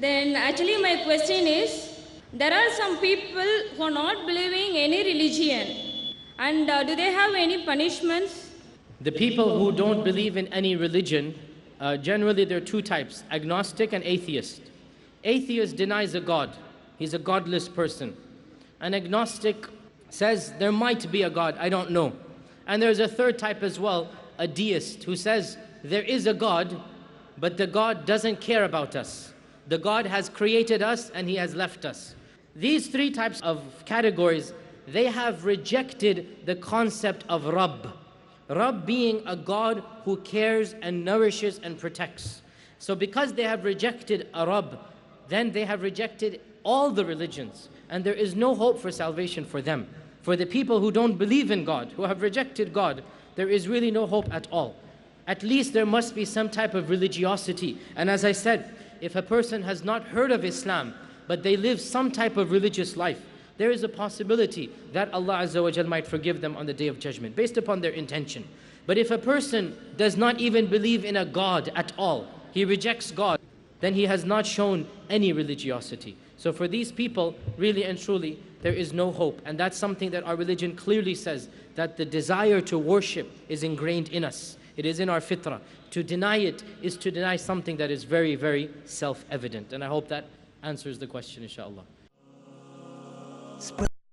Then actually my question is, there are some people who are not believing any religion, and do they have any punishments? The people who don't believe in any religion, generally there are two types, agnostic and atheist. Atheist denies a God. He's a godless person. An agnostic says there might be a God, I don't know. And there's a third type as well, a deist, who says there is a God, but the God doesn't care about us. The God has created us and He has left us. These three types of categories, they have rejected the concept of Rabb. Rabb being a God who cares and nourishes and protects. So because they have rejected a Rabb, then they have rejected all the religions, and there is no hope for salvation for them. For the people who don't believe in God, who have rejected God, there is really no hope at all. At least there must be some type of religiosity. And as I said, if a person has not heard of Islam, but they live some type of religious life, there is a possibility that Allah Azza wa Jal might forgive them on the Day of Judgment, based upon their intention. But if a person does not even believe in a God at all, he rejects God, then he has not shown any religiosity. So for these people, really and truly, there is no hope. And that's something that our religion clearly says, that the desire to worship is ingrained in us. It is in our fitrah. To deny it is to deny something that is very, very self-evident. And I hope that answers the question, inshallah.